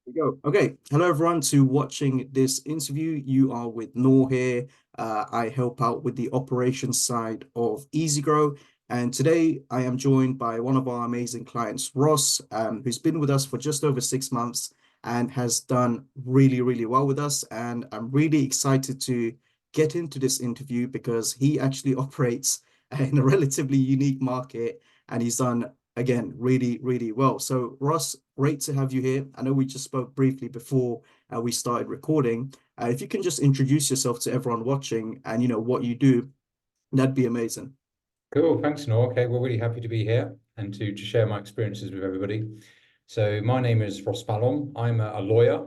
We go. Okay. Hello, everyone, to watching this interview. You are with Noor here. I help out with the operations side of EasyGrow. And today I am joined by one of our amazing clients, Ross, who's been with us for just over 6 months and has done really, really well with us. And I'm really excited to get into this interview because he actually operates in a relatively unique market and he's done again, really, really well. So, Ross, great to have you here. I know we just spoke briefly before we started recording. If you can just introduce yourself to everyone watching and what you do, that'd be amazing. Cool, thanks, Noor. Okay, we're really happy to be here and to share my experiences with everybody. So my name is Ross Belhomme. I'm a lawyer.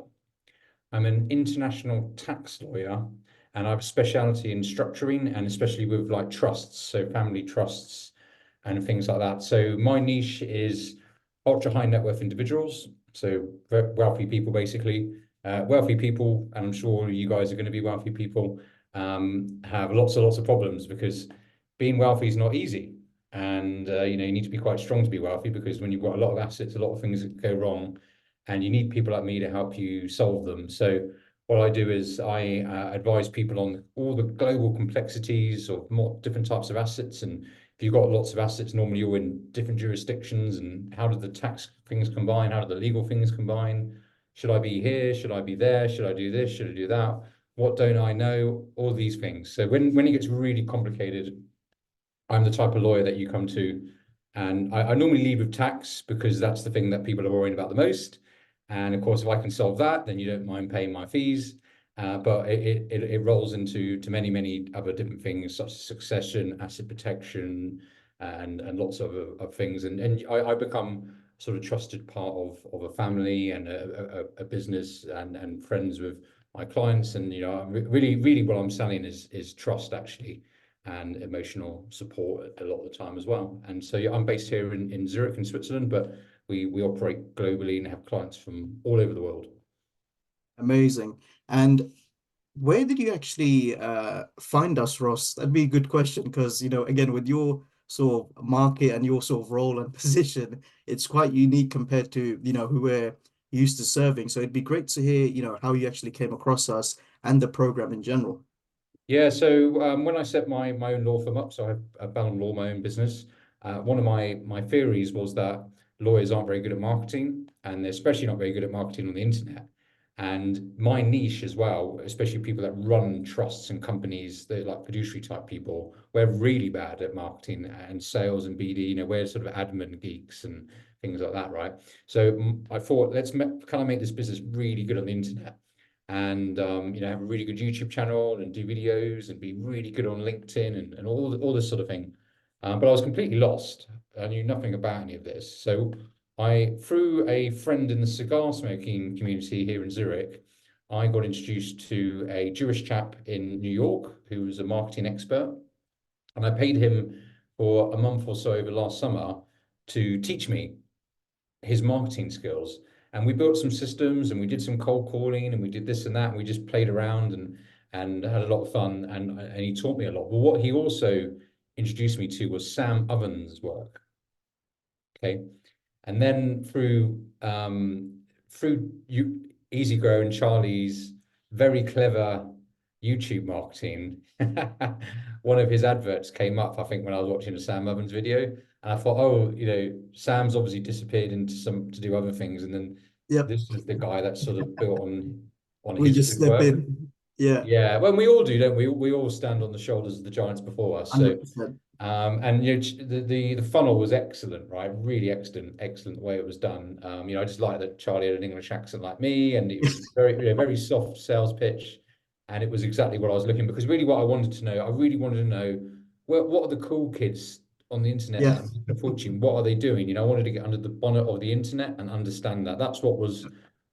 I'm an international tax lawyer, and I have a specialty in structuring and especially with like trusts, so family trusts and things like that. So my niche is ultra high net worth individuals, so wealthy people basically. Wealthy people, and I'm sure you guys are going to be wealthy people, have lots of problems because being wealthy is not easy. And you need to be quite strong to be wealthy because when you've got a lot of assets, a lot of things that go wrong, and you need people like me to help you solve them. So what I do is I advise people on all the global complexities of more different types of assets. And if you've got lots of assets, normally you're in different jurisdictions. And how do the tax things combine? How do the legal things combine? Should I be here? Should I be there? Should I do this? Should I do that? What don't I know? All these things. So when it gets really complicated, I'm the type of lawyer that you come to, and I normally lead with tax because that's the thing that people are worrying about the most. And of course, if I can solve that, then you don't mind paying my fees. But it rolls into many other different things such as succession, asset protection, and lots of things. And I become sort of trusted part of a family and a business and friends with my clients. And really what I'm selling is trust actually and emotional support a lot of the time as well. And so yeah, I'm based here in Zurich in Switzerland, but we operate globally and have clients from all over the world. Amazing. And where did you actually find us, Ross? That'd be a good question because, again, with your sort of market and your sort of role and position, it's quite unique compared to, who we're used to serving. So it'd be great to hear, how you actually came across us and the program in general. Yeah, so when I set my own law firm up, so I have a Ballon Law, my own business. One of my theories was that lawyers aren't very good at marketing, and they're especially not very good at marketing on the internet. And my niche as well, especially people that run trusts and companies, they're like fiduciary type people, we're really bad at marketing and sales and BD. We're sort of admin geeks and things like that, right? So I thought, kind of make this business really good on the internet and have a really good YouTube channel and do videos and be really good on LinkedIn and all this sort of thing. But I was completely lost. I knew nothing about any of this. So through a friend in the cigar smoking community here in Zurich, I got introduced to a Jewish chap in New York who was a marketing expert. And I paid him for a month or so over last summer to teach me his marketing skills. And we built some systems and we did some cold calling and we did this and that. And we just played around and had a lot of fun. And he taught me a lot. But what he also introduced me to was Sam Ovens' work. Okay. And then through EasyGrow and Charlie's very clever YouTube marketing, one of his adverts came up, I think, when I was watching a Sam Ovens video. And I thought, oh, Sam's obviously disappeared into some to do other things. And then Yep. this is the guy that's sort of built on We his just good slip work. in. Yeah, Yeah, well, we all do, don't we? We all stand on the shoulders of the giants before us. So 100%. and the funnel was excellent, right? Really excellent the way it was done. I just like that Charlie had an English accent like me, and it was very soft sales pitch, and it was exactly what I was looking because really what I wanted to know, I really wanted to know what are the cool kids on the internet that Yeah. are making a fortune? What are they doing? I wanted to get under the bonnet of the internet and understand that. That's what was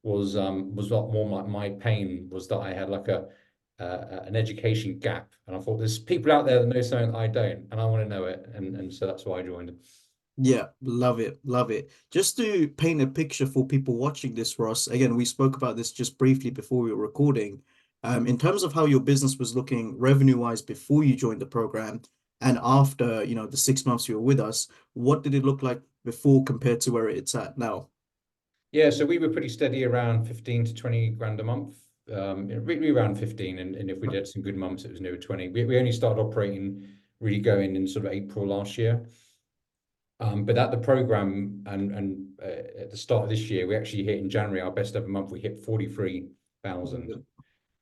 a lot more my pain was that I had like an education gap. And I thought there's people out there that know something that I don't, and I want to know it. And so that's why I joined. Yeah, love it, love it. Just to paint a picture for people watching this, Ross, again, we spoke about this just briefly before we were recording. In terms of how your business was looking revenue-wise before you joined the program and after, the 6 months you were with us, what did it look like before compared to where it's at now? Yeah, so we were pretty steady around 15 to 20 grand a month. Really around 15, and if we did some good months, it was near 20. We only started operating, really going in sort of April last year. But at the program at the start of this year, we actually hit in January our best ever month. We hit 43,000.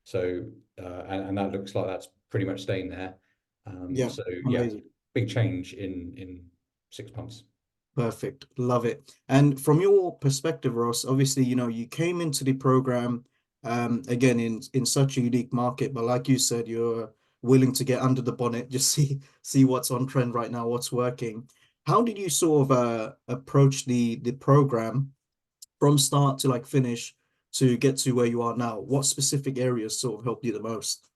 So and that looks like that's pretty much staying there. Yeah, So yeah, amazing. big change in 6 months. Perfect. Love it. And from your perspective, Ross, obviously, you came into the program again in such a unique market, but like you said, you're willing to get under the bonnet, just see what's on trend right now, what's working. How did you sort of approach the program from start to like finish to get to where you are now? What specific areas sort of helped you the most?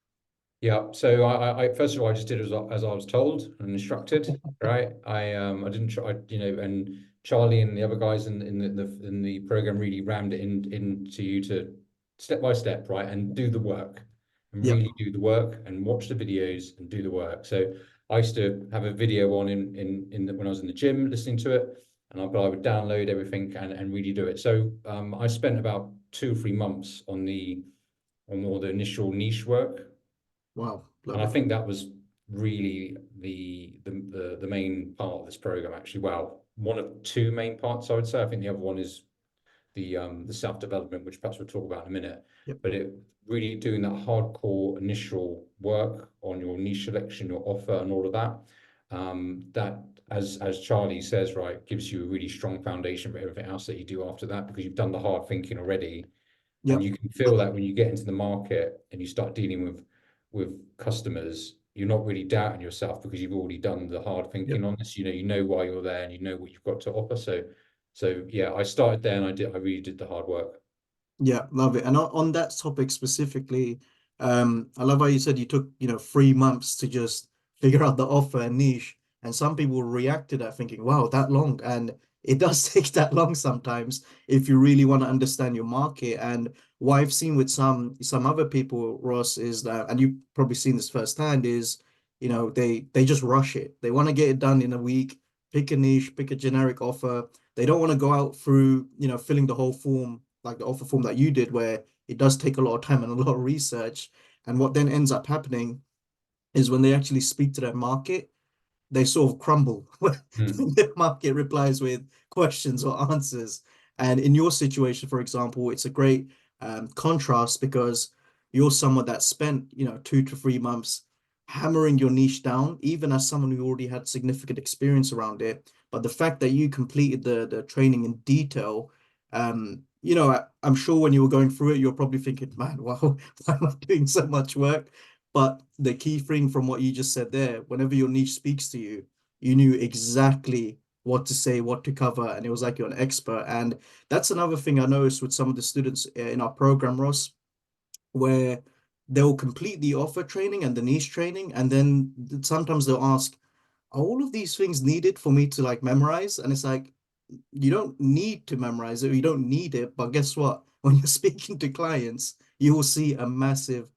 Yeah, so I first of all I just did as I was told and instructed, right? I didn't try, and Charlie and the other guys in the program really rammed it into you to step by step, right, and do the work and Yep. really do the work and watch the videos and do the work. So I used to have a video on when I was in the gym listening to it, but I would download everything and really do it. So I spent about 2 or 3 months on all the initial niche work. Wow. And Love I it. think that was really the main part of this program, actually. Well, one of two main parts, I would say. I think the other one is the self-development, which perhaps we'll talk about in a minute. Yep. But it really doing that hardcore initial work on your niche selection, your offer, and all of that. That, as Charlie says, right, gives you a really strong foundation for everything else that you do after that, because you've done the hard thinking already. And Yep. you can feel that when you get into the market and you start dealing with customers, you're not really doubting yourself because you've already done the hard Yep. thinking on this. You know why you're there and you know what you've got to offer. So yeah, I started there and I really did the hard work. Yeah, love it. And on that topic specifically, I love how you said you took, 3 months to just figure out the offer and niche. And some people react to that thinking, wow, that long. And it does take that long sometimes if you really want to understand your market. And what I've seen with some other people, Ross, is that, and you've probably seen this firsthand, is, they just rush it. They want to get it done in a week, pick a niche, pick a generic offer. They don't want to go out through, filling the whole form like the offer form that you did, where it does take a lot of time and a lot of research. And what then ends up happening is when they actually speak to their market, they sort of crumble when Hmm. the market replies with questions or answers. And in your situation, for example, it's a great contrast because you're someone that spent, 2 to 3 months hammering your niche down, even as someone who already had significant experience around it. But the fact that you completed the training in detail, I'm sure when you were going through it, you're probably thinking, man, wow, why am I doing so much work? But the key thing from what you just said there, whenever your niche speaks to you, you knew exactly what to say, what to cover, and it was like you're an expert. And that's another thing I noticed with some of the students in our program, Ross, where they'll complete the offer training and the niche training, and then sometimes they'll ask, are all of these things needed for me to like memorize? And it's like, you don't need to memorize it, you don't need it, but guess what? When you're speaking to clients, you will see a massive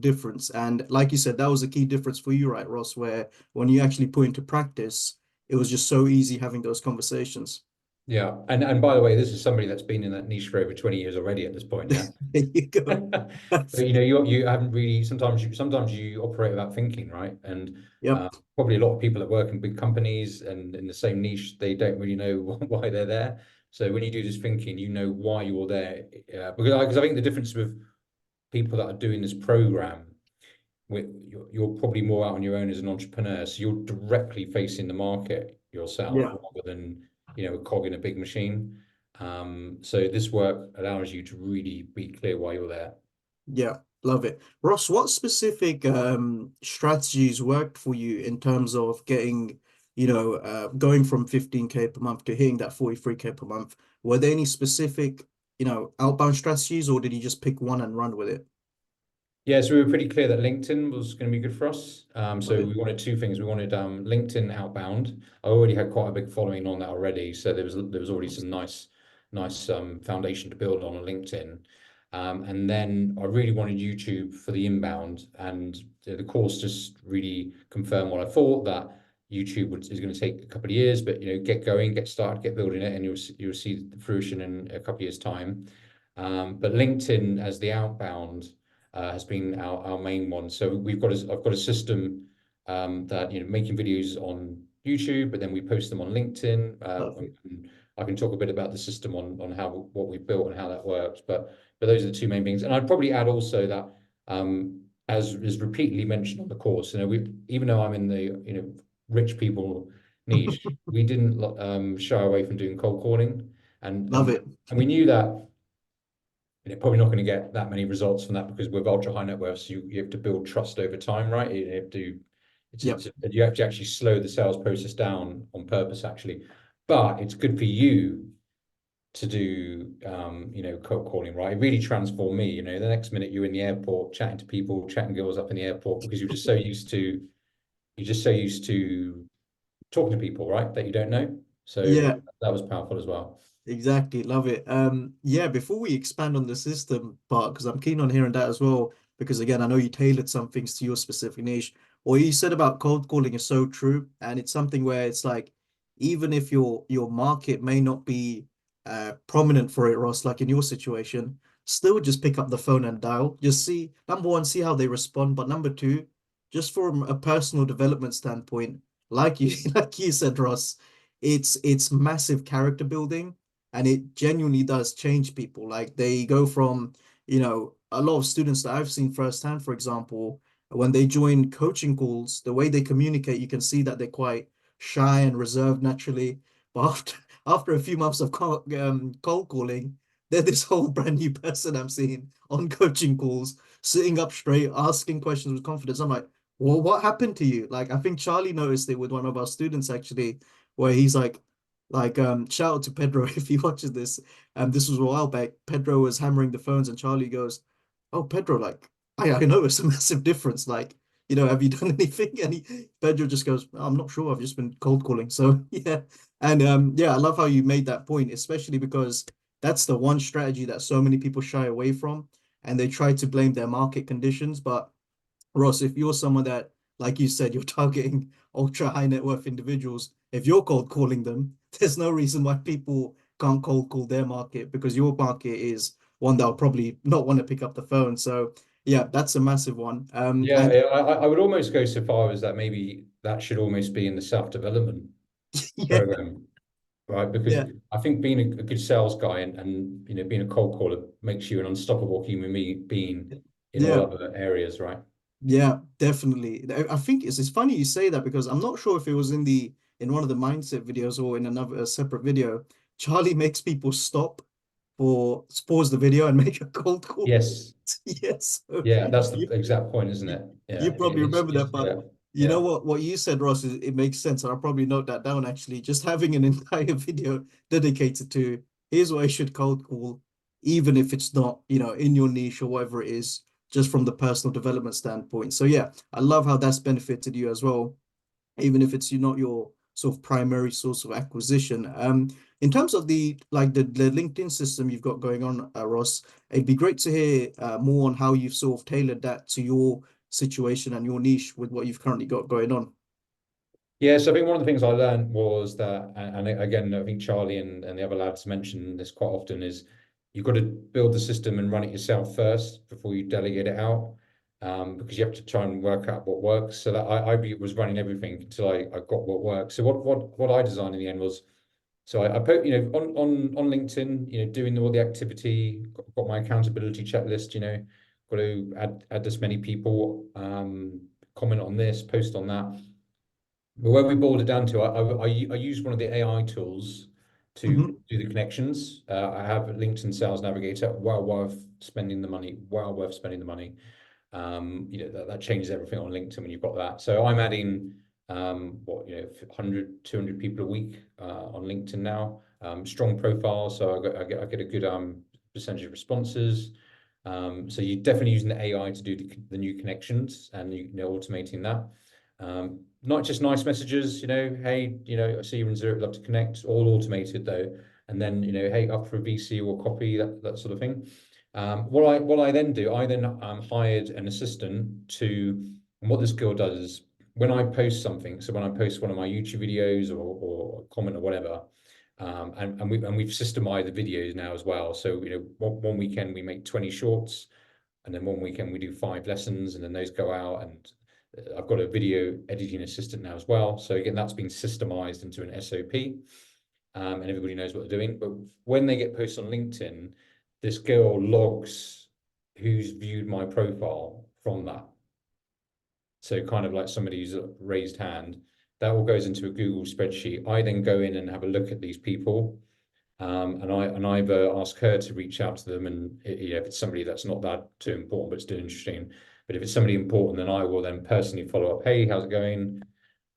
difference. And like you said, that was a key difference for you, right, Ross, where when you actually put into practice, it was just so easy having those conversations. Yeah. And by the way, this is somebody that's been in that niche for over 20 years already at this point, yeah. There you go. But you haven't really sometimes you operate without thinking, right? And Yep. probably a lot of people that work in big companies and in the same niche, they don't really know why they're there. So when you do this thinking, you know why you're there. Because I think the difference with people that are doing this program, you're probably more out on your own as an entrepreneur, so you're directly facing the market yourself Yeah. rather than a cog in a big machine. So this work allows you to really be clear why you're there. Yeah, love it. Ross, what specific strategies worked for you in terms of getting, going from 15K per month to hitting that 43K per month? Were there any specific, outbound strategies, or did you just pick one and run with it? Yeah, so we were pretty clear that LinkedIn was going to be good for us. Love So it. we wanted two things. We wanted LinkedIn outbound. I already had quite a big following on that already, so there was already some nice foundation to build on LinkedIn. And then I really wanted YouTube for the inbound, and the course just really confirmed what I thought, that is going to take a couple of years, but get going, get started, get building it, and you'll see the fruition in a couple of years' time. But LinkedIn as the outbound has been our main one. So I've got a system that making videos on YouTube, but then we post them on LinkedIn. Perfect. And I can talk a bit about the system on what we've built and how that works. But those are the two main things. And I'd probably add also that as is repeatedly mentioned on the course, even though I'm in the rich people niche, we didn't shy away from doing cold calling, and Love and it. and we knew that probably not going to get that many results from that because with ultra high net worths, you have to build trust over time, right? Yep. You have to actually slow the sales process down on purpose, actually. But it's good for you to do, cold calling, right? It really transformed me. The next minute you're in the airport chatting to people, chatting girls up in the airport because you're just so used to talking to people, right? That you don't know. So Yeah. that was powerful as well. Exactly, love it. Yeah, before we expand on the system part, because I'm keen on hearing that as well, because again, I know you tailored some things to your specific niche. What you said about cold calling is so true, and it's something where it's like, even if your market may not be prominent for it, Ross, like in your situation, still just pick up the phone and dial. Just see, number one, see how they respond, but number two, just from a personal development standpoint, like you like you said, Ross, it's massive character building and it genuinely does change people. Like they go from, a lot of students that I've seen firsthand, for example, when they join coaching calls, the way they communicate, you can see that they're quite shy and reserved naturally. But after a few months of cold calling, they're this whole brand new person I'm seeing on coaching calls, sitting up straight, asking questions with confidence. I'm like, well, what happened to you? Like, I think Charlie noticed it with one of our students actually, where he's like, shout out to Pedro if he watches this. This was a while back. Pedro was hammering the phones, and Charlie goes, "Oh, Pedro, like, I noticed a massive difference. Like, have you done anything?" And Pedro just goes, "I'm not sure. I've just been cold calling." So yeah, and yeah, I love how you made that point, especially because that's the one strategy that so many people shy away from, and they try to blame their market conditions. But Ross, if you're someone that, like you said, you're targeting ultra high net worth individuals, if you're cold calling them, there's no reason why people can't cold call their market because your market is one that'll probably not want to pick up the phone. So yeah, that's a massive one. Yeah, And yeah, I would almost go so far as that maybe that should almost be in the self-development yeah, program, right? Because yeah, I think being a good sales guy and being a cold caller makes you an unstoppable human being in all yeah. other areas, right? Yeah, definitely. I think it's funny you say that because I'm not sure if it was in one of the mindset videos or in another a separate video. Charlie makes people stop for pause the video and make a cold call. Yes. Yes, so Yeah, that's the you, exact point, isn't you it? you Yeah, probably remember it's that, but yeah, you know yeah. what you said, Ross, it makes sense. And I'll probably note that down actually. Just having an entire video dedicated to here's what I should cold call, even if it's not, in your niche or whatever it is, just from the personal development standpoint. So yeah, I love how that's benefited you as well, even if it's not your sort of primary source of acquisition. In terms of the LinkedIn system you've got going on, Ross, it'd be great to hear more on how you've sort of tailored that to your situation and your niche with what you've currently got going on. Yeah, so I think one of the things I learned was that, and again, I think Charlie and the other lads mention this quite often, is you've got to build the system and run it yourself first before you delegate it out, because you have to try and work out what works. So that I was running everything until I got what works. So what I designed in the end was, so I put, on LinkedIn, doing all the activity, got my accountability checklist, got to add this many people, comment on this, post on that. But where we boiled it down to, I use one of the AI tools to Mhm. do the connections. I have LinkedIn Sales Navigator, well worth spending the money, well worth spending the money. That changes everything on LinkedIn when you've got that. So I'm adding 100, 200 people a week on LinkedIn now. Strong profile, so I get a good percentage of responses. So you're definitely using the AI to do the new connections and automating that. Not just nice messages, hey, I see you're in Zurich, love to connect, all automated though. And then, hey, up for a VC or copy, that sort of thing. What I then do, I then hired an assistant and what this girl does is when I post something, so when I post one of my YouTube videos or a comment or whatever, and we've systemized the videos now as well. So one weekend we make 20 shorts, and then one weekend we do 5 lessons, and then those go out. And I've got a video editing assistant now as well. So again, that's been systemized into an SOP, and everybody knows what they're doing. But when they get posted on LinkedIn, this girl logs who's viewed my profile from that. So kind of like somebody who's raised hand, that all goes into a Google spreadsheet. I then go in and have a look at these people, and I either ask her to reach out to them, and if it's somebody that's not that too important but still interesting, but if it's somebody important, then I will then personally follow up. Hey, how's it going?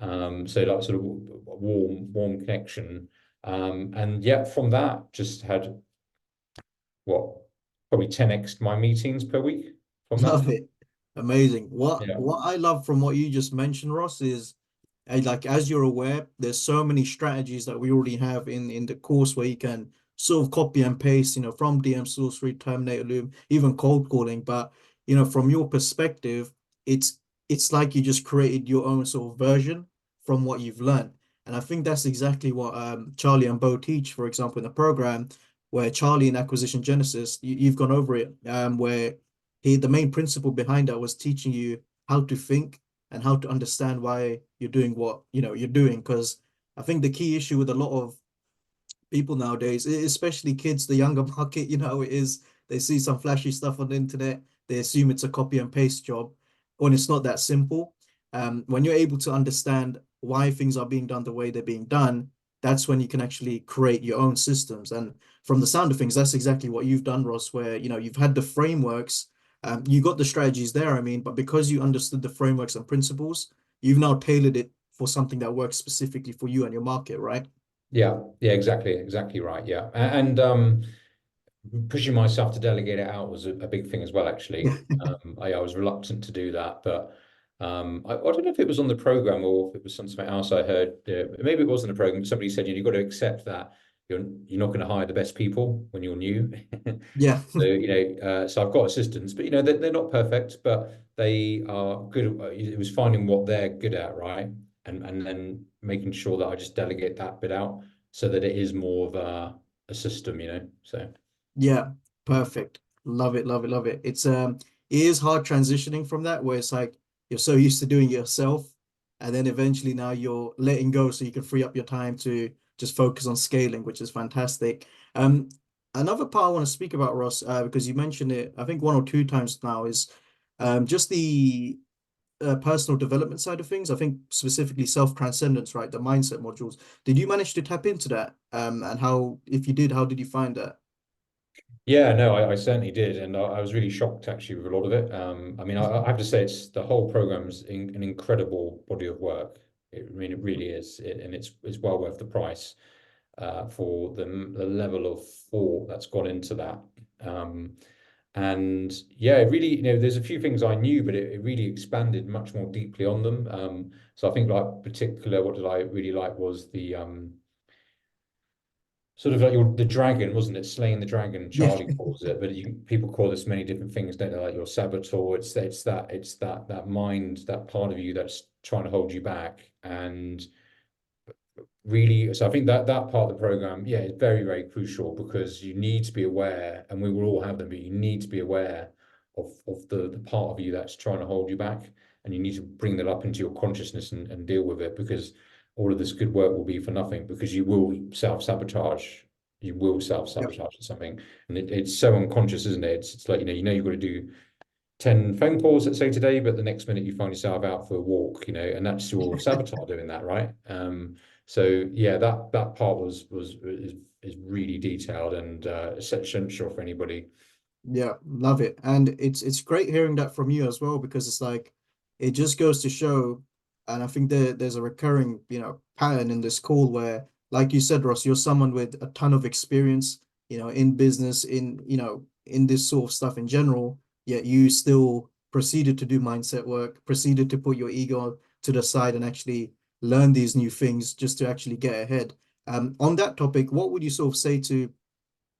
So like sort of warm connection. And yeah, from that, just had what, probably 10x my meetings per week from that. Love it. Amazing. What Yeah. what I love from what you just mentioned, Ross, is like as you're aware, there's so many strategies that we already have in the course where you can sort of copy and paste, from DM source, read, Terminator Loom, even cold calling. But from your perspective, it's like you just created your own sort of version from what you've learned. And I think that's exactly what Charlie and Bo teach, for example, in the program, where Charlie in Acquisition Genesis, you've gone over it, where the main principle behind that was teaching you how to think and how to understand why you're doing what you're doing. Because I think the key issue with a lot of people nowadays, especially kids, the younger market, it is they see some flashy stuff on the internet, they assume it's a copy and paste job, when it's not that simple. When you're able to understand why things are being done the way they're being done, that's when you can actually create your own systems. And from the sound of things, that's exactly what you've done, Ross, where you've had the frameworks, you got the strategies there, I mean, but because you understood the frameworks and principles, you've now tailored it for something that works specifically for you and your market, right? Yeah, yeah, exactly right. Yeah. And pushing myself to delegate it out was a big thing as well, actually. I was reluctant to do that, but I don't know if it was on the program or if it was something else I heard. Maybe it wasn't a program. Somebody said, you've got to accept that you're not going to hire the best people when you're new. Yeah. So, so I've got assistants, but they're not perfect, but they are good. It was finding what they're good at, right? And then making sure that I just delegate that bit out so that it is more of a system, so. Yeah, perfect. Love it, love it, love it. It is hard transitioning from that where it's like you're so used to doing it yourself, and then eventually now you're letting go so you can free up your time to just focus on scaling, which is fantastic. Um, Another part I want to speak about, Ross, because you mentioned it, I think one or two times now, is just the personal development side of things. I think specifically self-transcendence, right? The mindset modules. Did you manage to tap into that? And how, if you did, how did you find that? Yeah, no, I certainly did, and I was really shocked actually with a lot of it. I mean, I have to say, it's the whole program's an incredible body of work. I mean, it really is, and it's well worth the price for the level of thought that's gone into that. Um, and yeah, it really, there's a few things I knew, but it really expanded much more deeply on them. So I think like particular, what did I really like was the sort of like the dragon, wasn't it? Slaying the dragon, Yeah. Charlie calls it, but people call this many different things, don't they? Like your saboteur. It's that mind, that part of you that's trying to hold you back, and really. So I think that part of the program, yeah, is very very crucial because you need to be aware, and we will all have them, but you need to be aware of the part of you that's trying to hold you back, and you need to bring that up into your consciousness and deal with it because all of this good work will be for nothing because you will self-sabotage. You will Yep. self-sabotage at something, and it's so unconscious, isn't it? It's like you've got to do 10 phone calls, let's say today, but the next minute you find yourself out for a walk, and that's your sabotage doing that, right? So yeah, that part is really detailed and essential for anybody. Yeah, love it. And it's great hearing that from you as well, because it's like it just goes to show, and I think there's a recurring, pattern in this call where, like you said, Ross, you're someone with a ton of experience, in business, in this sort of stuff in general, yet you still proceeded to do mindset work, proceeded to put your ego to the side and actually learn these new things just to actually get ahead. On that topic, what would you sort of say to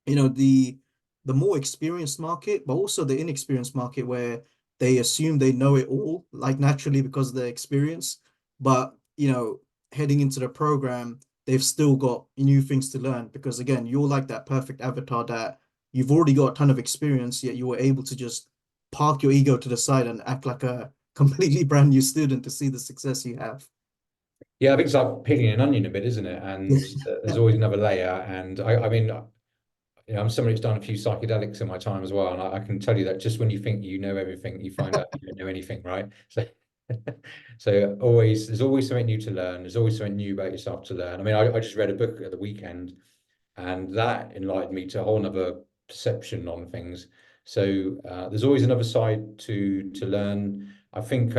the more experienced market, but also the inexperienced market where they assume they know it all, like naturally because of their experience. but heading into the program, they've still got new things to learn because again, you're like that perfect avatar that you've already got a ton of experience, yet you were able to just park your ego to the side and act like a completely brand new student to see the success you have. Yeah, I think it's like peeling an onion a bit, isn't it? And there's always another layer. And I mean, I'm somebody who's done a few psychedelics in my time as well, and I can tell you that just when you think you know everything, you find out you don't know anything, right? So, so always there's always something new to learn. There's always something new about yourself to learn. I mean, I just read a book at the weekend, and that enlightened me to a whole other perception on things. So there's always another side to learn. I think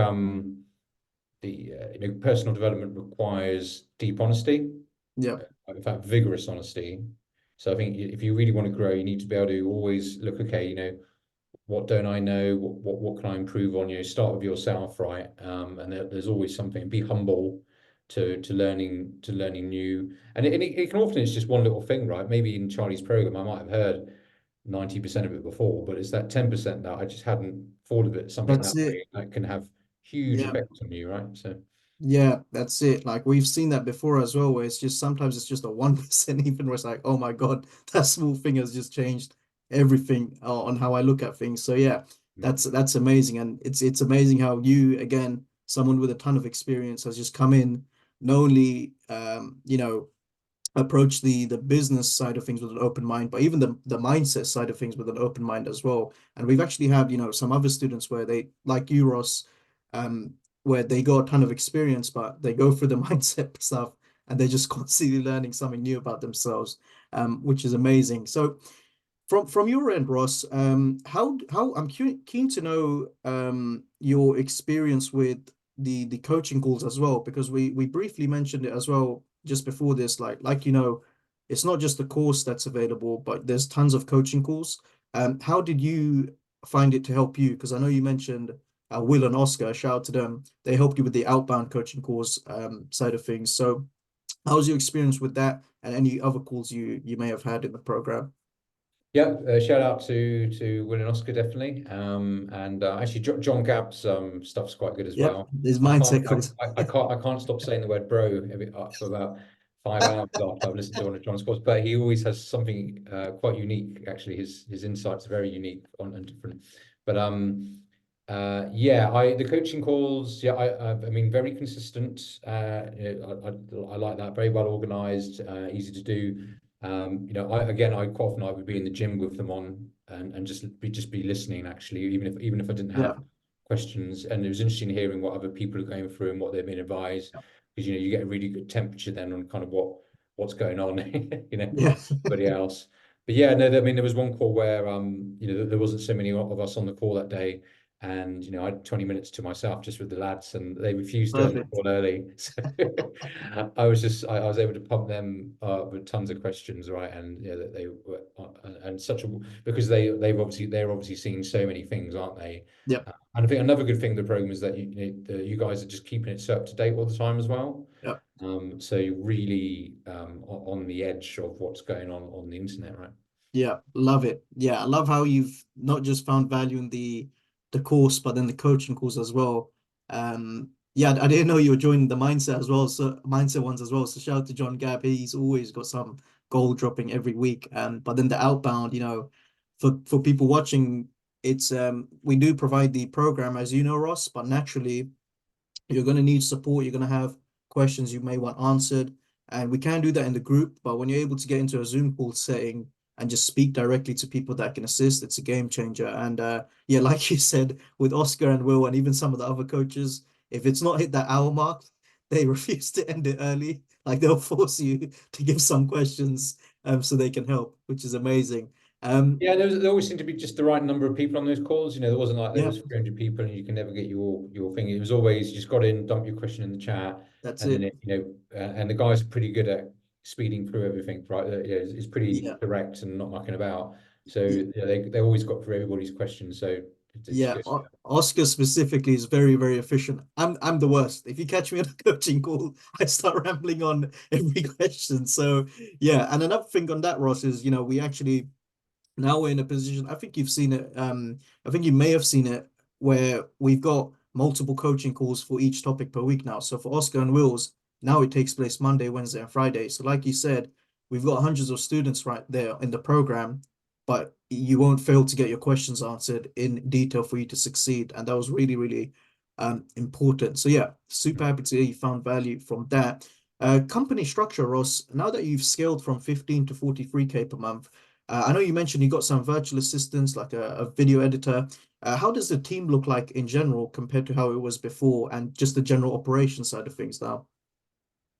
the personal development requires deep honesty, Yeah, in fact, vigorous honesty. So I think if you really want to grow, you need to be able to always look, okay, what don't I know? What can I improve on? Start with yourself, right? And there's always something. Be humble to learning new. And it can often it's just one little thing, right? Maybe in Charlie's program, I might have heard 90% of it before, but it's that 10% that I just hadn't thought of it, something that's that it. way that can have huge Yeah. effects on you, right? So Yeah, that's it. Like we've seen that before as well, where it's just sometimes it's just a 1% even where it's like, oh my God, that small thing has just changed everything on how I look at things. So yeah, that's amazing. And it's amazing how you, again, someone with a ton of experience has just come in, not only approach the business side of things with an open mind, but even the mindset side of things with an open mind as well. And we've actually had, some other students where they, like you, Ross, um, where they got a ton of experience, but they go through the mindset stuff and they're just constantly learning something new about themselves, which is amazing. So from your end, Ross, how I'm keen to know your experience with the coaching calls as well, because we briefly mentioned it as well just before this. Like it's not just the course that's available, but there's tons of coaching calls. How did you find it to help you? Because I know you mentioned Will and Oscar. Shout out to them. They helped you with the outbound coaching course side of things. So, how's your experience with that, and any other calls you may have had in the program? yeah, shout out to Will and Oscar definitely. And actually, John Gabb's stuff's quite good as Yep, well. there's I can't mindset I, calls. I can't stop saying the word bro for about 5 hours after I've listened to one of John's course. But he always has something quite unique. Actually, his insights are very unique on and different. But yeah, I the coaching calls. Yeah, I mean very consistent. I like that. Very well organized, easy to do. I quite often I would be in the gym with them on and just be listening actually, even if I didn't Yeah, have questions. And it was interesting hearing what other people are going through and what they've been advised, because you get a really good temperature then on kind of what's going on, yeah, everybody else. But yeah, no, I mean there was one call where there wasn't so many of us on the call that day, and I had 20 minutes to myself just with the lads, and they refused to end the perfect. call early. So I was able to pump them with tons of questions, right? And yeah, that they were and such a because they're obviously seeing so many things, aren't they? Yep, And I think another good thing of the program is that you guys are just keeping it so up to date all the time as well. yep. So you're really on the edge of what's going on the internet, right? Yeah, love it. Yeah, I love how you've not just found value in the course, but then the coaching course as well. Yeah, I didn't know you were joining the mindset as well, so mindset ones as well. So shout out to John Gab. He's always got some gold dropping every week. But then the outbound, for people watching, it's we do provide the program as you know, Ross, but naturally you're going to need support. You're going to have questions you may want answered. And we can do that in the group. But when you're able to get into a Zoom call setting and just speak directly to people that can assist, it's a game changer. And yeah, like you said, with Oscar and Will, and even some of the other coaches, if it's not hit that hour mark, they refuse to end it early. Like they'll force you to give some questions so they can help, which is amazing. Um, Yeah, there always seemed to be just the right number of people on those calls. There wasn't like there yeah, was 300 people and you can never get your thing. It was always you just got in, dump your question in the chat, that's and then it. and the guys are pretty good at speeding through everything, right? Yeah, it's pretty Yeah. direct and not mucking about. So yeah, they always got through everybody's questions. So it's Yeah, good. Oscar specifically is very, very efficient. I'm the worst. If you catch me on a coaching call, I start rambling on every question. So yeah, and another thing on that, Ross, is we actually now we're in a position. I think you've seen it. I think you may have seen it where we've got multiple coaching calls for each topic per week now. So for Oscar and Wills, now it takes place Monday, Wednesday, and Friday. So like you said, we've got hundreds of students right there in the program, but you won't fail to get your questions answered in detail for you to succeed. And that was really, really important. So yeah, super happy to hear you found value from that. Company structure, Ross, now that you've scaled from 15 to 43K per month, I know you mentioned you got some virtual assistants like a video editor. How does the team look like in general compared to how it was before and just the general operation side of things now?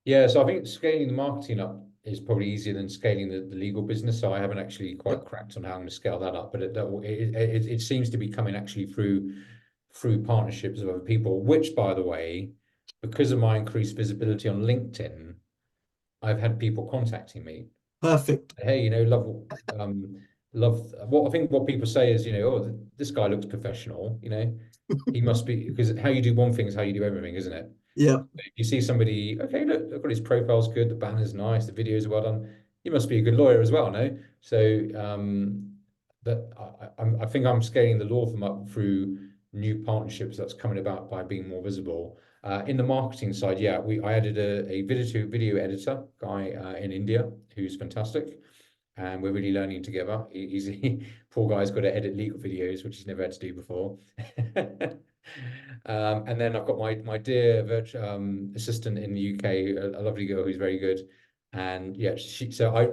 Yeah, so I think scaling the marketing up is probably easier than scaling the legal business. So I haven't actually quite Yep. cracked on how I'm going to scale that up, but it seems to be coming actually through partnerships of other people, which, by the way, because of my increased visibility on LinkedIn, I've had people contacting me. Perfect. Hey, love what I think what people say is, oh, this guy looks professional, he must be, because how you do one thing is how you do everything, isn't it? Yeah, If you see somebody, okay, look at his profile's good, the banner's nice, the video's well done. He must be a good lawyer as well, no? So that I think I'm scaling the law firm up through new partnerships that's coming about by being more visible. In the marketing side, yeah, I added a video editor guy in India who's fantastic, and we're really learning together. Poor guy's got to edit legal videos, which he's never had to do before. And then I've got my dear virtual assistant in the UK, a lovely girl who's very good. And yeah,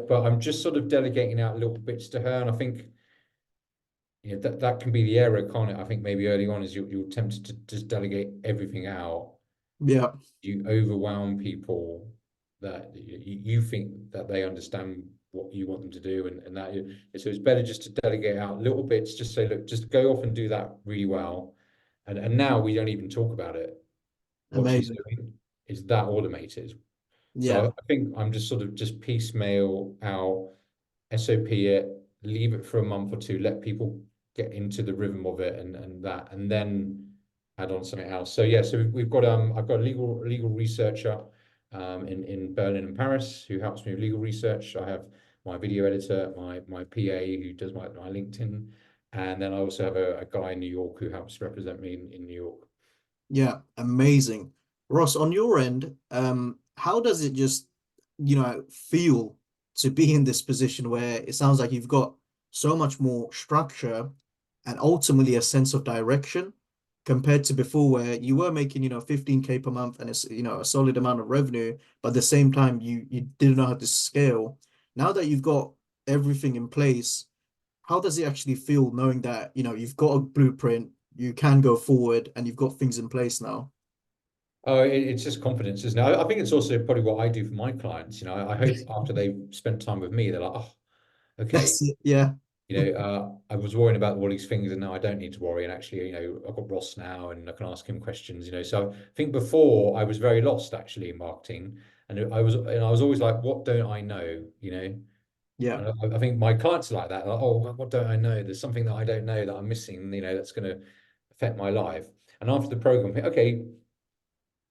but I'm just sort of delegating out little bits to her, and I think that can be the error, can't it? I think maybe early on is you're tempted to just delegate everything out. yeah, You overwhelm people that you think that they understand what you want them to do, and so it's better just to delegate out little bits. Just say, look, just go off and do that really well, and now we don't even talk about it. What she's amazing. doing is that automated. So Yeah, I think I'm just sort of just piecemeal out, SOP it, leave it for a month or two, let people get into the rhythm of it, and then add on something else. So yeah, so we've got I've got a legal researcher in Berlin and Paris who helps me with legal research. I have my video editor, my PA who does my LinkedIn, and then I also have a guy in New York who helps represent me in New York. yeah, amazing. Ross, on your end, how does it just, feel to be in this position where it sounds like you've got so much more structure and ultimately a sense of direction compared to before where you were making, 15K per month and it's, a solid amount of revenue, but at the same time you didn't know how to scale. Now that you've got everything in place, how does it actually feel knowing that, you've got a blueprint, you can go forward and you've got things in place now? Oh, it's just confidence, isn't it? I think it's also probably what I do for my clients. I hope after they've spent time with me, they're like, oh, okay. That's it. Yeah. I was worrying about all these things, and now I don't need to worry. And actually, I've got Ross now, and I can ask him questions. So I think before I was very lost actually in marketing, and I was always like, what don't I know? Yeah. And I think my clients are like that. Like, oh, what don't I know? There's something that I don't know that I'm missing. That's going to affect my life. And after the program, okay,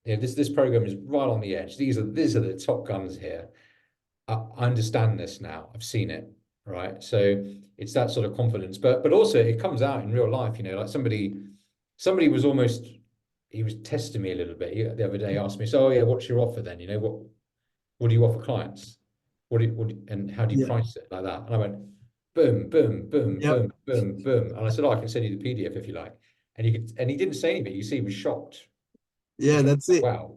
this program is right on the edge. These are the top guns here. I understand this now. I've seen it, right? So it's that sort of confidence, but also it comes out in real life. Like somebody was almost he was testing me a little bit. The other day asked me, so oh yeah, what's your offer then? What do you offer clients? And how do you Yeah. price it like that? And I went, boom, boom, boom, Yep. boom, boom, boom. And I said, oh, I can send you the PDF if you like. And he didn't say anything. You see, he was shocked. Yeah, He's like, that's it. wow,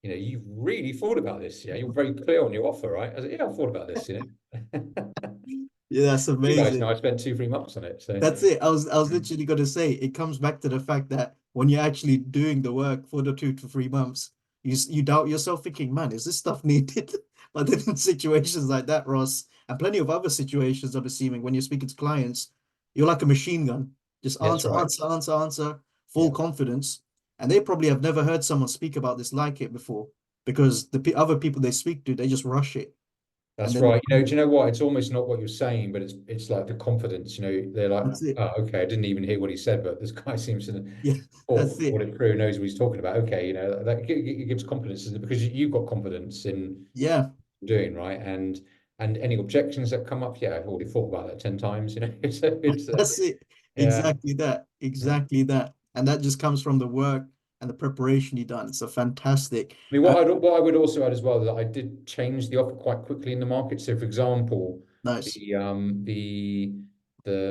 you've really thought about this. Yeah, you're very clear on your offer, right? I said, yeah, I've thought about this. Yeah, that's You guys know amazing. I spent 2, 3 months on it. So That's it. I was literally gonna say it comes back to the fact that when you're actually doing the work for the 2 to 3 months, you doubt yourself thinking, man, is this stuff needed? But then in situations like that, Ross, and plenty of other situations, I'm assuming when you're speaking to clients, you're like a machine gun. Just that's answer, right. answer, answer, answer, full Yeah, confidence. And they probably have never heard someone speak about this like it before because the other people they speak to, they just rush it. And that's then right. Do you know what? It's almost not what you're saying, but it's like the confidence. They're like, that's it. oh, okay, I didn't even hear what he said, but this guy seems to Yeah, that's it. thought it through, knows what he's talking about. Okay, that it gives confidence, isn't it? Because you've got confidence in Yeah. doing right, and any objections that come up, yeah, I've already thought about that 10 times. So it's That's it. yeah, Exactly that. yeah. Exactly that. and that just comes from the work and the preparation you've done. So fantastic. I mean, what I would also add as well, that I did change the offer quite quickly in the market. So, for example, Nice. the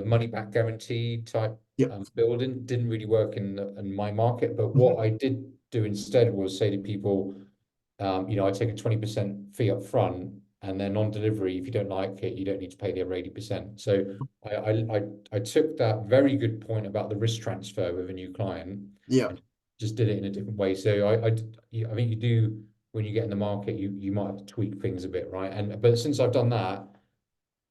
money back guarantee type Yep. building didn't really work in my market. But what Mhm. I did do instead was say to people, I take a 20% fee up front, and then on delivery, if you don't like it, you don't need to pay the other 80%. So I took that very good point about the risk transfer with a new client Yeah. and just did it in a different way. So I think you do, when you get in the market, you might have to tweak things a bit, right? But since I've done that,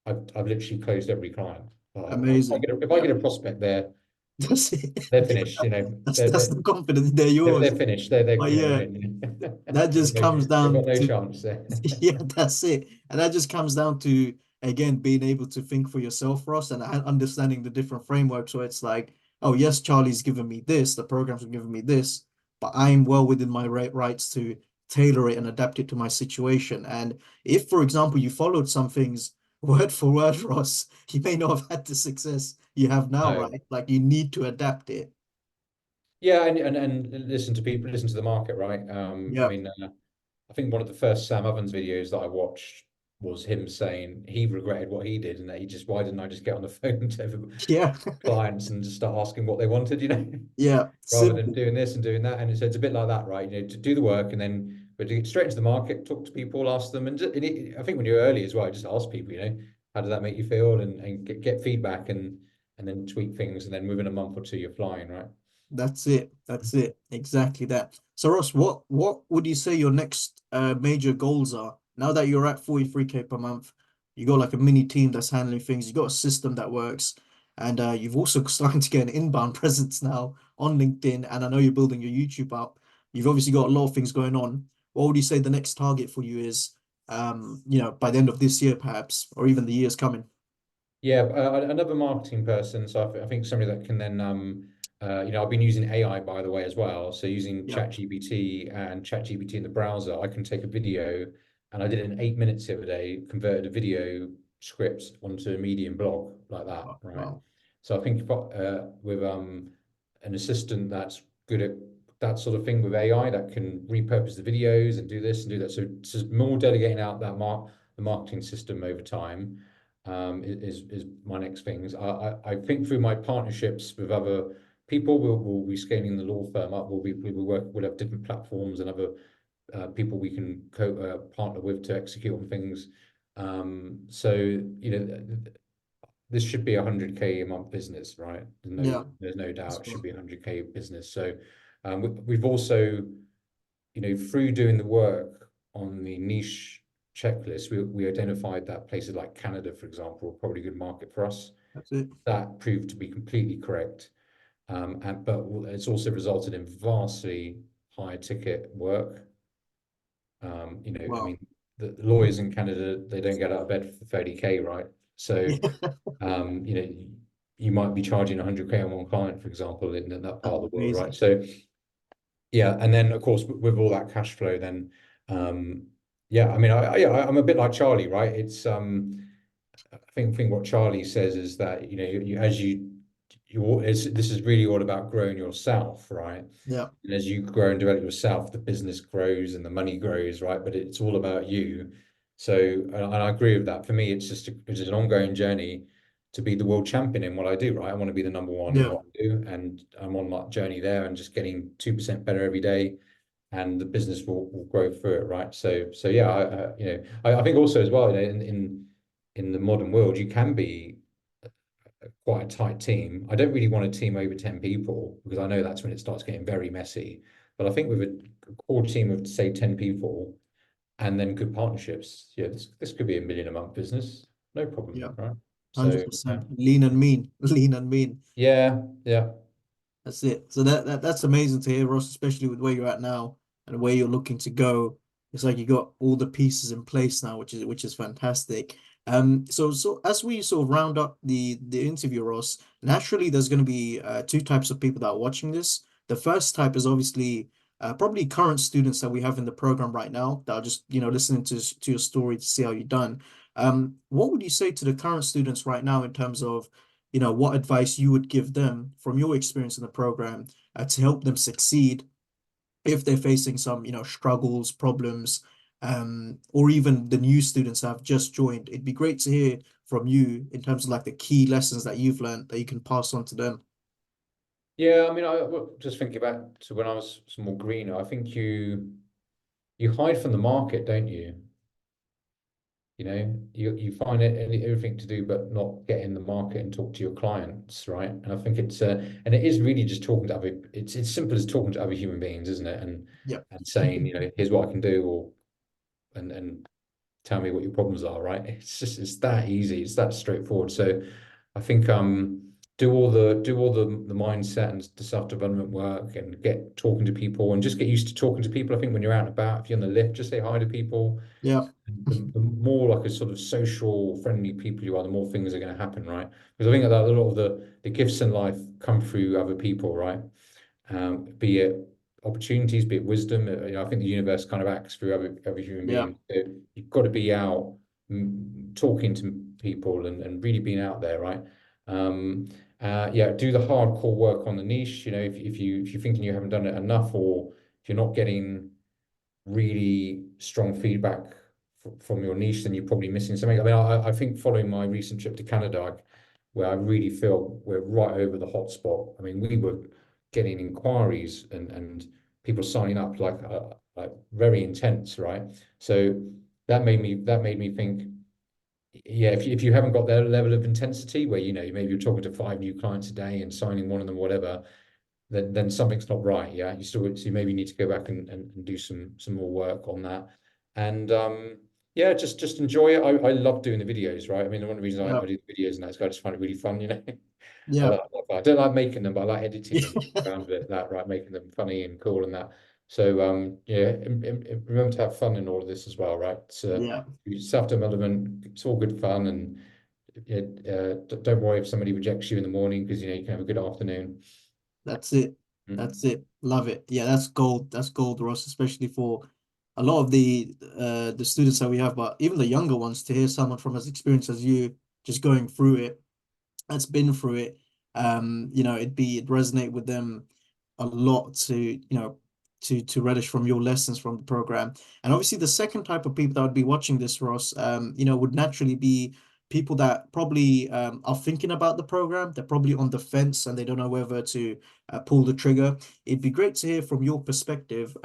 I've literally closed every client. Amazing. If I Yeah. get a prospect there, That's it. they're finished. You know, That's the confidence. They're they're yours. finished. But You know, yeah, that just comes they've got down no to chance. yeah, that's it. And that just comes down to, again, being able to think for yourself, Ross, and understanding the different frameworks. So it's like, oh, yes, Charlie's given me this, the programs are giving me this, but I'm well within my rights to tailor it and adapt it to my situation. And if, for example, you followed some things word for word, Ross, you may not have had the success you have now, No. right? Like you need to adapt it. Yeah, and listen to people, listen to the market, right? I Yeah. mean, I think one of the first Sam Ovens videos that I watched was him saying he regretted what he did, and that why didn't I just get on the phone to Yeah. clients and just start asking what they wanted, Yeah. rather than Simple. doing this and doing that. And it's a bit like that, right? To do the work and then, but to get straight into the market, talk to people, ask them, I think when you're early as well, just ask people, how did that make you feel, and get feedback, and then tweak things, and then within a month or two, you're flying, right? That's it. That's it. Exactly that. So Ross, what would you say your next major goals are? Now that you're at 43K per month, you got like a mini team that's handling things, you got a system that works, and you've also starting to get an inbound presence now on LinkedIn, and I know you're building your YouTube up. You've obviously got a lot of things going on. What would you say the next target for you is, by the end of this year perhaps, or even the years coming? Yeah, another marketing person. So I think somebody that can then, I've been using AI, by the way, as well. So using Yeah. ChatGPT in the browser, I can take a video, and I did it in 8 minutes the other day, converted a video script onto a Medium blog like that, Wow. right? Wow. So I think with an assistant that's good at that sort of thing with AI, that can repurpose the videos and do this and do that. So just more delegating out the marketing system over time, is my next things. I think through my partnerships with other people, we'll be scaling the law firm up. We'll have different platforms and other people we can partner with to execute on things. So this should be 100K a month business, right? Yeah. There's no doubt That's it should well. be 100K business. So we've also, through doing the work on the niche checklist, we identified that places like Canada, for example, are probably a good market for us. That's it. That proved to be completely correct. But it's also resulted in vastly higher ticket work. I Wow. mean, the lawyers in Canada, they don't get out of bed for 30K, right? So, Yeah. um, you know, you might be charging 100K on one client, for example, in that part of the world, right? Amazing. So, yeah, and then of course with all that cash flow, then yeah, I mean, I'm a bit like Charlie, right? It's I think what Charlie says is that this is really all about growing yourself, right? Yeah. And as you grow and develop yourself, the business grows and the money grows, right? But it's all about you. So, and I agree with that. For me, it's an ongoing journey to be the world champion in what I do, right? I want to be the number one in Yeah. what I do, and I'm on that journey there, and just getting 2% better every day, and the business will grow through it, right? So yeah, I think also as well, in the modern world, you can be quite a tight team. I don't really want a team over 10 people, because I know that's when it starts getting very messy. But I think with a core team of, say, 10 people, and then good partnerships, yeah, this could be a million a month business, no problem, Yeah. right? So yeah, 100%. Lean and mean. Lean and mean. yeah. That's it. So that's amazing to hear, Ross, especially with where you're at now and where you're looking to go. It's like you got all the pieces in place now, which is fantastic. So as we sort of round up the interview, Ross, naturally there's going to be two types of people that are watching this. The first type is obviously probably current students that we have in the program right now that are just listening to your story to see how you've done. What would you say to the current students right now in terms of what advice you would give them from your experience in the program to help them succeed if they're facing some, struggles, problems, or even the new students that have just joined. It'd be great to hear from you in terms of like the key lessons that you've learned that you can pass on to them. Yeah, I mean, just thinking back to when I was some more greener, I think you hide from the market, don't you? You find everything to do but not get in the market and talk to your clients, right? And I think and it is really just talking to other. It's simple as talking to other human beings, isn't it? And Yep. saying, here's what I can do, or and tell me what your problems are, right? It's that easy. It's that straightforward. So I think do all the mindset and the self-development work and get talking to people and just get used to talking to people. I think when you're out and about, if you're on the lift, just say hi to people. Yeah. The more like a sort of social friendly people you are, the more things are going to happen, right? Because I think that a lot of the gifts in life come through other people, right? Be it opportunities, be it wisdom. I think the universe kind of acts through every human Yeah. being. So you've got to be out talking to people and really being out there, right? Um, yeah, do the hardcore work on the niche. If you're thinking you haven't done it enough, or if you're not getting really strong feedback from your niche, then you're probably missing something. I mean, I think following my recent trip to Canada, where I really feel we're right over the hotspot. I mean, we were getting inquiries and people signing up like very intense, right? So that made me think, yeah, if you haven't got that level of intensity where maybe you're talking to 5 new clients a day and signing one of them, whatever, then something's not right. Yeah, so you maybe need to go back and do some more work on that. And yeah, just enjoy it. I love doing the videos, right? I mean, one of the reasons I Yeah. do the videos and that's I just find it really fun. Yeah. I don't like making them, but I like editing them Yeah. around it, that right, making them funny and cool and that. So yeah, remember to have fun in all of this as well, right? So Yeah. self-development, it's all good fun, and don't worry if somebody rejects you in the morning, because you can have a good afternoon. That's it. Mm. That's it. Love it. Yeah, that's gold. That's gold, Ross, especially for a lot of the students that we have, but even the younger ones to hear someone from as experienced as you just going through it, that's been through it. It'd resonate with them a lot to relish from your lessons from the program. And obviously the second type of people that would be watching this, Ross, would naturally be people that probably are thinking about the program. They're probably on the fence and they don't know whether to pull the trigger. It'd be great to hear from your perspective,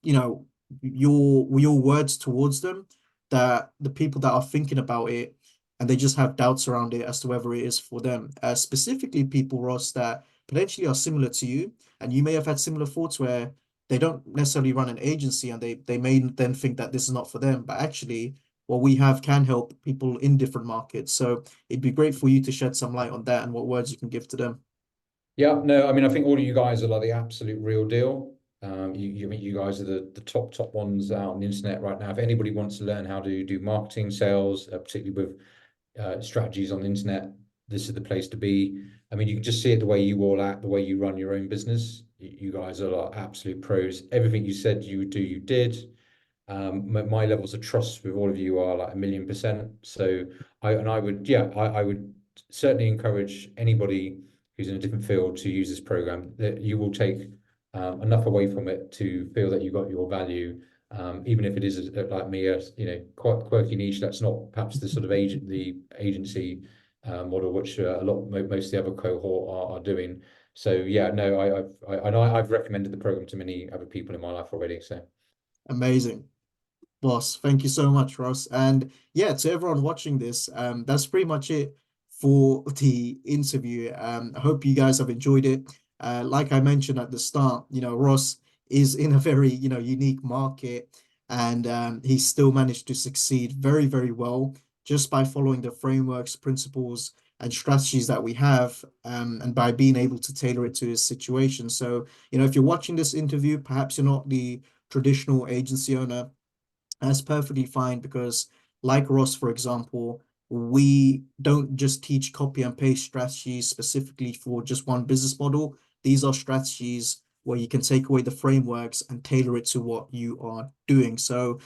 you know, your words towards them, that the people that are thinking about it and they just have doubts around it as to whether it is for them. Specifically people, Ross, that potentially are similar to you, and you may have had similar thoughts where they don't necessarily run an agency and they may then think that this is not for them, but actually what we have can help people in different markets. So it'd be great for you to shed some light on that and what words you can give to them. Yeah, no, I mean, I think all of you guys are like the absolute real deal. You guys are the top ones out on the internet right now. If anybody wants to learn how to do marketing, sales, particularly with strategies on the internet, this is the place to be. I mean, you can just see it the way you all act, the way you run your own business. You guys are like absolute pros. Everything you said you would do, you did. My levels of trust with all of you are like 1,000,000%. So I would certainly encourage anybody who's in a different field to use this program. That you will take enough away from it to feel that you got your value, even if it is like me, quite quirky niche. That's not perhaps the sort of the agency model, which most of the other cohort are doing. So yeah, no, I've recommended the program to many other people in my life already. So. Amazing. Boss, thank you so much, Ross. And yeah, to everyone watching this, that's pretty much it for the interview. I hope you guys have enjoyed it. Like I mentioned at the start, Ross is in a very, unique market, and he's still managed to succeed very, very well just by following the frameworks, principles, and strategies that we have, and by being able to tailor it to his situation. So, if you're watching this interview, perhaps you're not the traditional agency owner. That's perfectly fine because, like Ross, for example, we don't just teach copy and paste strategies specifically for just one business model. These are strategies where you can take away the frameworks and tailor it to what you are doing. So,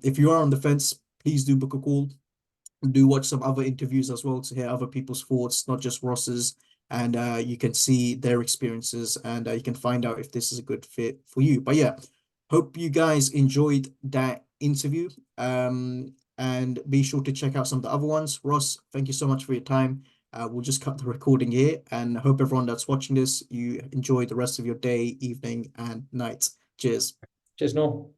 if you are on the fence, please do book a call. do watch some other interviews as well to hear other people's thoughts, not just Ross's, and you can see their experiences, and you can find out if this is a good fit for you. But yeah, hope you guys enjoyed that interview. And be sure to check out some of the other ones. Ross, thank you so much for your time. We'll just cut the recording here, and hope everyone that's watching this, you enjoy the rest of your day, evening, and night. Cheers. Cheers, Noel.